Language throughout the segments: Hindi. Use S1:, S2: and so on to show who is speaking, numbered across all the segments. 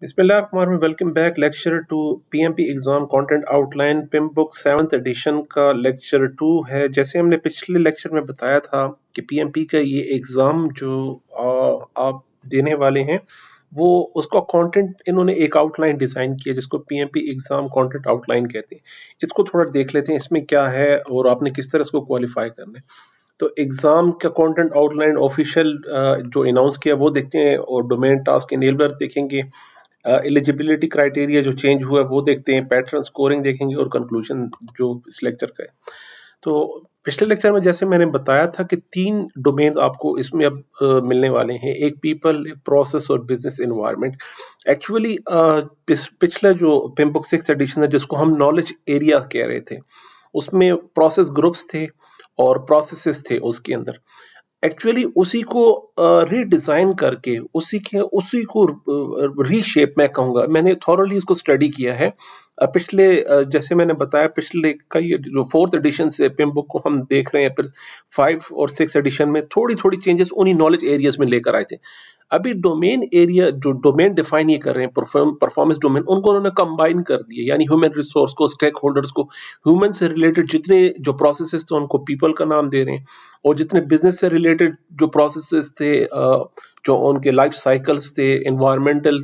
S1: बिस्मिल्लाह welcome back lecture two PMP exam content outline PMBOK 7th edition का लेक्चर 2 है। जैसे हमने पिछले लेक्चर में बताया था कि पीएमपी का ये एग्जाम जो आप देने वाले हैं वो उसका कंटेंट इन्होंने एक आउटलाइन डिजाइन किया जिसको पीएमपी एग्जाम कंटेंट आउटलाइन कहते हैं। इसको थोड़ा देख लेते हैं इसमें क्या है और आपने किस तरह इसको क्वालिफाई करना है। तो एग्जाम का कंटेंट आउटलाइन ऑफिशियल जो अनाउंस किया वो देखते हैं और डोमेन टास्क इनेबलर देखेंगे। एलिजिबिलिटी क्राइटेरिया जो चेंज हुआ है वो देखते हैं, पैटर्न स्कोरिंग देखेंगे और कंक्लूजन जो इस लेक्चर का है। तो पिछले लेक्चर में जैसे मैंने बताया था कि 3 डोमेन आपको इसमें अब मिलने वाले हैं, एक पीपल, प्रोसेस और बिजनेस एनवायरनमेंट। एक्चुअली पिछला जो पिम बुक 6 एडिशन है जिसको हम नॉलेज एरिया कह रहे थे उसमें प्रोसेस ग्रुप्स थे और प्रोसेसेस थे उसके अंदर। एक्चुअली उसी को रीडिजाइन करके उसी को रीशेप मैं कहूँगा, मैंने थॉरली इसको स्टडी किया है। पिछले जैसे मैंने बताया पिछले कई जो 4th एडिशन से पिम बुक को हम देख रहे हैं, फिर 5 और 6 एडिशन में थोड़ी थोड़ी चेंजेस उन्हीं नॉलेज एरियाज में लेकर आए थे। अभी डोमेन एरिया जो डोमेन डिफाइन ये कर रहे हैं, परफॉर्मेंस डोमेन, उनको उन्होंने कंबाइन कर दिए, यानी ह्यूमन रिसोर्स को, स्टेक होल्डर्स को, ह्यूमन से रिलेटेड जितने जो प्रोसेसेस थे उनको पीपल का नाम दे रहे हैं और जितने बिजनेस से रिलेटेड जो प्रोसेसेस थे, जो उनके लाइफ साइकिल्स थे, एनवायरमेंटल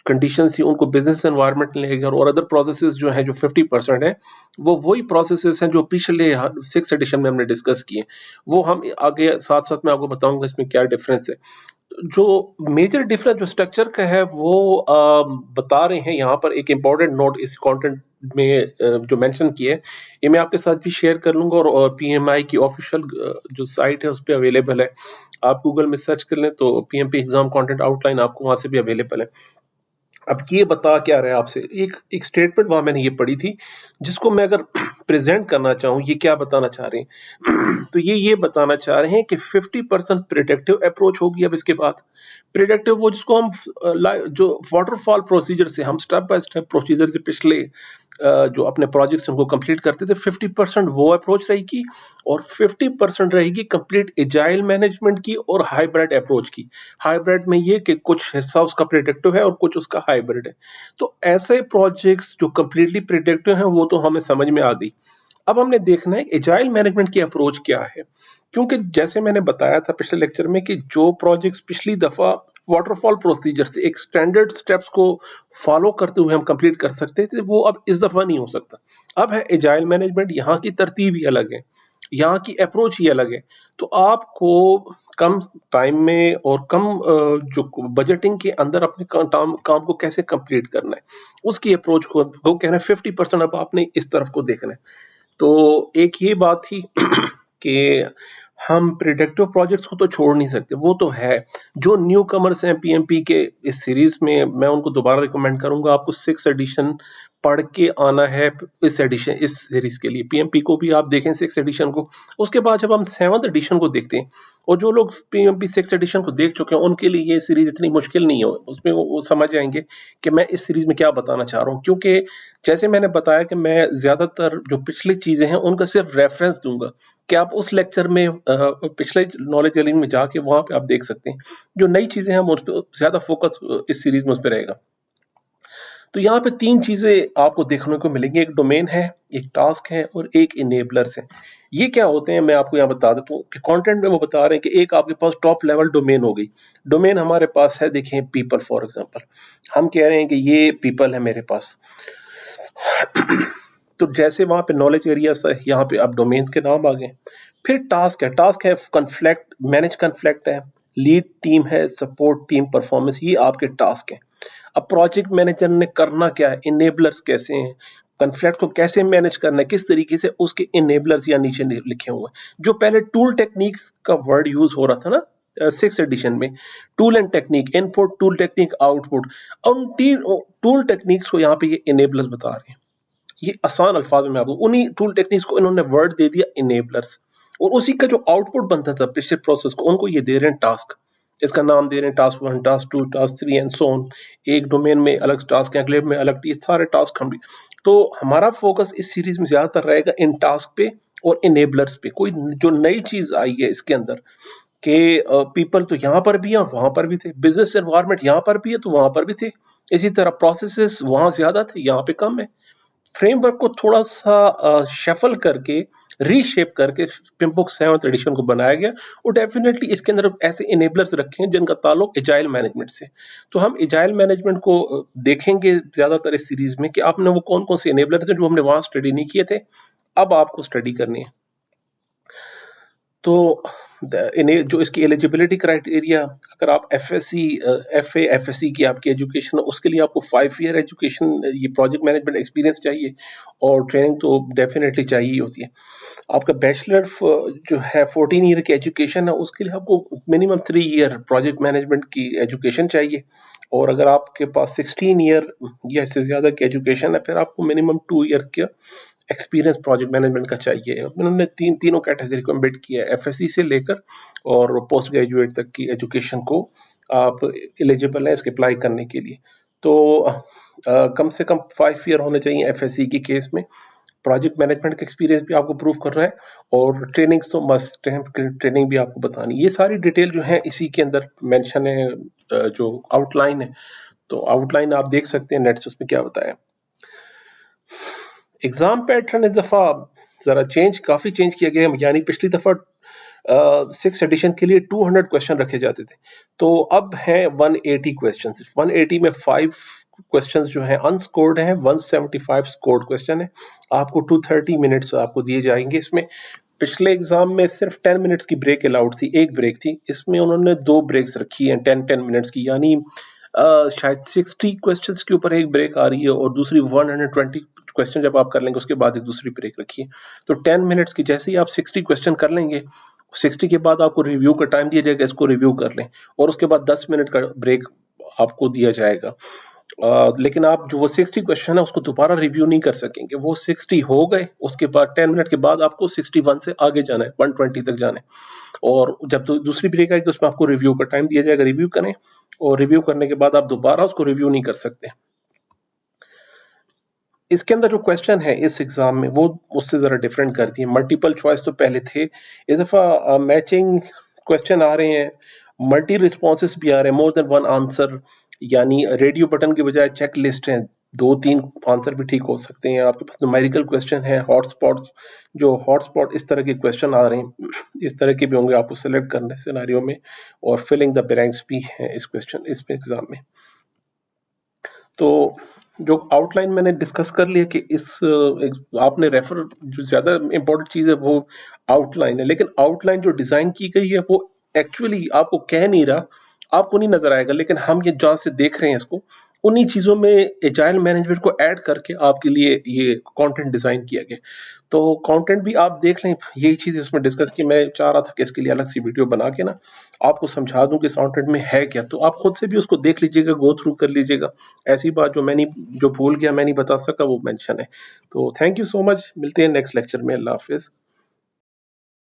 S1: कंडीशंस थी, उनको बिजनेस एनवायरनमेंट लेकर, और अदर प्रोसेसेस जो हैं जो 50% है वो वही प्रोसेसेस हैं जो पिछले 6 एडिशन में हमने डिस्कस किए। वो हम आगे साथ साथ मैं आपको बताऊंगा इसमें क्या डिफरेंस है। जो मेजर डिफरेंस जो स्ट्रक्चर का है वो बता रहे हैं यहाँ पर। एक इम्पोर्टेंट नोट इस कंटेंट में जो मेंशन किया है ये मैं आपके साथ भी शेयर कर लूंगा और पीएमआई की ऑफिशियल जो साइट है उस पर अवेलेबल है। आप गूगल में सर्च कर लें तो पीएमपी एग्जाम कंटेंट आउटलाइन आपको वहां से भी अवेलेबल है। अब ये बता क्या रहा है आपसे, एक स्टेटमेंट वहां मैंने ये पढ़ी थी जिसको मैं अगर प्रेजेंट करना चाहूँ, ये क्या बताना चाह रहे हैं तो ये बताना चाह रहे हैं कि 50% प्रिडिक्टिव अप्रोच होगी। अब इसके बाद प्रिडिक्टिव वो जिसको हम जो वाटरफॉल प्रोसीजर से हम स्टेप बाय स्टेप प्रोसीजर से पिछले जो अपने प्रोजेक्ट्स उनको कंप्लीट करते थे, 50% वो अप्रोच रहेगी और 50% रहेगी कंप्लीट एजाइल मैनेजमेंट की और हाइब्रिड अप्रोच की। हाइब्रिड में ये कि कुछ हिस्सा उसका प्रिडिक्टिव है और कुछ उसका हाइब्रिड है। तो ऐसे प्रोजेक्ट्स जो कंप्लीटली प्रिडिक्टिव हैं वो तो हमें समझ में आ गई। अब हमने देखना है एजाइल मैनेजमेंट की अप्रोच क्या है, क्योंकि जैसे मैंने बताया था पिछले लेक्चर में कि जो प्रोजेक्ट्स पिछली दफा वाटरफॉल प्रोसीजर से एक स्टैंडर्ड स्टेप्स को फॉलो करते हुए हम कंप्लीट कर सकते थे, वो अब इस दफा नहीं हो सकता। अब है एजाइल मैनेजमेंट, यहाँ की तरतीब ही अलग है, यहाँ की अप्रोच ही अलग है। तो आपको कम टाइम में और कम जो बजटिंग के अंदर अपने काम को कैसे कंप्लीट करना है उसकी अप्रोच को वो कह रहे हैं 50% अब आपने इस तरफ को देखना है। तो एक ये बात थी कि हम प्रिडिक्टिव प्रोजेक्ट्स को तो छोड़ नहीं सकते, वो तो है। जो न्यू कमर्स हैं पीएमपी के इस सीरीज में, मैं उनको दोबारा रिकमेंड करूंगा आपको 6 एडिशन पढ़ के आना है इस सीरीज के लिए। पीएमपी को भी आप देखें 6 एडिशन को, उसके बाद जब हम 7th एडिशन को देखते हैं, और जो लोग पीएमपी 6 एडिशन को देख चुके हैं उनके लिए ये सीरीज इतनी मुश्किल नहीं हो, उसमें वो समझ जाएंगे कि मैं इस सीरीज में क्या बताना चाह रहा हूँ। क्योंकि जैसे मैंने बताया कि मैं ज्यादातर जो पिछली चीजें हैं उनका सिर्फ रेफरेंस दूंगा कि आप उस लेक्चर में पिछले नॉलेज एलिंग में जाके वहां पे आप देख सकते हैं। जो नई चीजें हैं उस पर ज्यादा फोकस इस सीरीज में उस पर रहेगा। तो यहाँ पे 3 चीजें आपको देखने को मिलेंगी, एक डोमेन है, एक टास्क है और एक इनेबलर्स है। ये क्या होते हैं मैं आपको यहाँ बता देता हूँ कि कंटेंट में वो बता रहे हैं कि एक आपके पास टॉप लेवल डोमेन हो गई। डोमेन हमारे पास है, देखें पीपल फॉर एग्जांपल, हम कह रहे हैं कि ये पीपल है मेरे पास। तो जैसे वहां पे नॉलेज एरिया है, यहाँ पे अब डोमेन्स के नाम आ गए। फिर टास्क है कन्फ्लिक्ट, मैनेज कन्फ्लिक्ट है, लीड टीम है, सपोर्ट टीम परफॉर्मेंस, ये आपके टास्क है। अब प्रोजेक्ट मैनेजर ने करना क्या है, इनेबलर्स कैसे हैं, कन्फ्लिक्ट को कैसे मैनेज करना है, किस तरीके से, उसके इनेबलर्स या नीचे लिखे हुए हैं। जो पहले टूल टेक्निक्स का वर्ड यूज हो रहा था ना 6 एडिशन में, tool and technique, input, tool technique, output, उन टूल टेक्निक्स को यहाँ पे ये इनेबलर्स बता रहे हैं। ये आसान अल्फाज में आपको उन्हीं टूल टेक्निक्स को इन्होंने वर्ड दे दिया इनेबलर्स, और उसी का जो आउटपुट बनता था पिछले प्रोसेस को उनको ये दे रहे हैं टास्क। इसका नाम दे रहे हैं task 1, task 2, task 3 and so on. एक डोमेन में अलग टास्क है, अगले में अलग, ये सारे टास्क हम भी। तो हमारा फोकस इस सीरीज में ज्यादातर रहेगा इन टास्क पे और इनेबलर्स पे। कोई जो नई चीज आई है इसके अंदर कि पीपल तो यहाँ पर भी हैं और वहां पर भी थे, बिजनेस एनवायरनमेंट यहाँ पर भी है तो वहां पर भी थे, इसी तरह प्रोसेसेस वहां ज्यादा थे यहाँ पे कम है। फ्रेमवर्क को थोड़ा सा शफल करके रीशेप करके पिम्बुक 7th एडिशन को बनाया गया और डेफिनेटली इसके अंदर ऐसे इनेबलर्स रखे हैं जिनका ताल्लुक एजाइल मैनेजमेंट से। तो हम एजाइल मैनेजमेंट को देखेंगे ज्यादातर इस सीरीज में कि आपने वो कौन कौन से इनेबलर्स हैं जो हमने वहां स्टडी नहीं किए थे, अब आपको स्टडी करनी है। तो इन्हें जो इसकी एलिजिबिलिटी क्राइटेरिया, अगर आप एफएससी एफए एफएससी की आपकी एजुकेशन, उसके लिए आपको 5 ईयर एजुकेशन, ये प्रोजेक्ट मैनेजमेंट एक्सपीरियंस चाहिए और ट्रेनिंग तो डेफिनेटली चाहिए होती है। आपका बैचलर जो है 14 ईयर की एजुकेशन है, उसके लिए आपको मिनिमम 3 ईयर प्रोजेक्ट मैनेजमेंट की एजुकेशन चाहिए। और अगर आपके पास 16 ईयर या इससे ज्यादा की एजुकेशन है, फिर आपको मिनिमम 2 ईयर का एक्सपीरियंस प्रोजेक्ट मैनेजमेंट का चाहिए। उन्होंने तीनों कैटेगरी को एम्बेड किया है, एफएससी से लेकर और पोस्ट ग्रेजुएट तक की एजुकेशन को आप एलिजिबल हैं इसके अप्लाई करने के लिए। तो कम से कम 5 ईयर होने चाहिए एफएससी की केस में। प्रोजेक्ट मैनेजमेंट का एक्सपीरियंस भी आपको प्रूव कर रहा है और ट्रेनिंग्स तो मस्ट है, ट्रेनिंग भी आपको बतानी। ये सारी डिटेल जो है इसी के अंदर मेंशन है, जो आउटलाइन है। तो आउटलाइन आप देख सकते हैं नेट से, उसमें क्या बताया। एग्जाम पैटर्न इस दफा जरा काफी चेंज किया गया है, यानी पिछली दफा 6th एडिशन के लिए 200 क्वेश्चन रखे जाते थे, तो अब है 180 क्वेश्चन। 180 में 5 क्वेश्चंस जो है अनस्कोर्ड हैं, 175 स्कोर्ड क्वेश्चन है। आपको 230 मिनट्स आपको दिए जाएंगे इसमें। पिछले एग्जाम में सिर्फ 10 मिनट्स की ब्रेक अलाउड थी, एक ब्रेक थी, इसमें उन्होंने 2 ब्रेक्स रखी हैं 10-10 मिनट्स की, यानी शायद 60 क्वेश्चंस के ऊपर एक ब्रेक आ रही है और दूसरी 120 क्वेश्चन जब आप कर लेंगे उसके बाद एक दूसरी ब्रेक रखी है। तो 10 मिनट्स की जैसे ही आप 60 क्वेश्चन कर लेंगे, 60 के बाद आपको रिव्यू का टाइम दिया जाएगा, इसको रिव्यू कर लें और उसके बाद 10 मिनट का ब्रेक आपको दिया जाएगा। लेकिन आप जो वो 60 क्वेश्चन है उसको दोबारा रिव्यू नहीं कर सकेंगे, वो 60 हो गए, उसके बाद 10 मिनट के बाद आपको 61 से आगे जाना है, 120 तक जाना है। और जब तो दूसरी ब्रेक आएगी उसमें आपको रिव्यू का टाइम दिया जाएगा, रिव्यू करें और रिव्यू करने के बाद आप दोबारा उसको रिव्यू नहीं कर सकते। इसके अंदर जो क्वेश्चन है इस एग्जाम में वो उससे जरा डिफरेंट करती है। मल्टीपल चॉइस तो पहले थे, इस दफा मैचिंग क्वेश्चन आ रहे हैं, मल्टी रिस्पॉन्सेस भी आ रहे हैं, मोर देन वन आंसर, यानी रेडियो बटन के बजाय चेक लिस्ट है, 2-3 आंसर भी ठीक हो सकते हैं। आपके पास न्यूमेरिकल क्वेश्चन है, हॉटस्पॉट इस तरह के क्वेश्चन आ रहे हैं, इस तरह के भी होंगे, आपको सेलेक्ट करने सिनेरियो में। और फिलिंग द ब्लैंक्स भी है इस एग्जाम में। तो जो आउटलाइन मैंने डिस्कस कर लिया कि आपने रेफर, जो ज्यादा इंपॉर्टेंट चीज है वो आउटलाइन है, लेकिन आउटलाइन जो डिजाइन की गई है वो एक्चुअली आपको कह नहीं रहा, आपको नहीं नजर आएगा, लेकिन हम ये जहां से देख रहे हैं इसको, उन्हीं चीजों में एजाइल मैनेजमेंट को ऐड करके आपके लिए ये कंटेंट डिजाइन किया गया। तो कंटेंट भी आप देख लें, यही चीज इसमें डिस्कस की। मैं चाह रहा था कि इसके लिए अलग सी वीडियो बना के ना आपको समझा दूं कि इस कंटेंट में है क्या, तो आप खुद से भी उसको देख लीजिएगा, गो थ्रू कर लीजिएगा। ऐसी बात जो भूल गया मैं नहीं बता सका वो मेंशन है। तो थैंक यू सो मच, मिलते हैं नेक्स्ट लेक्चर में। अल्लाह हाफिज।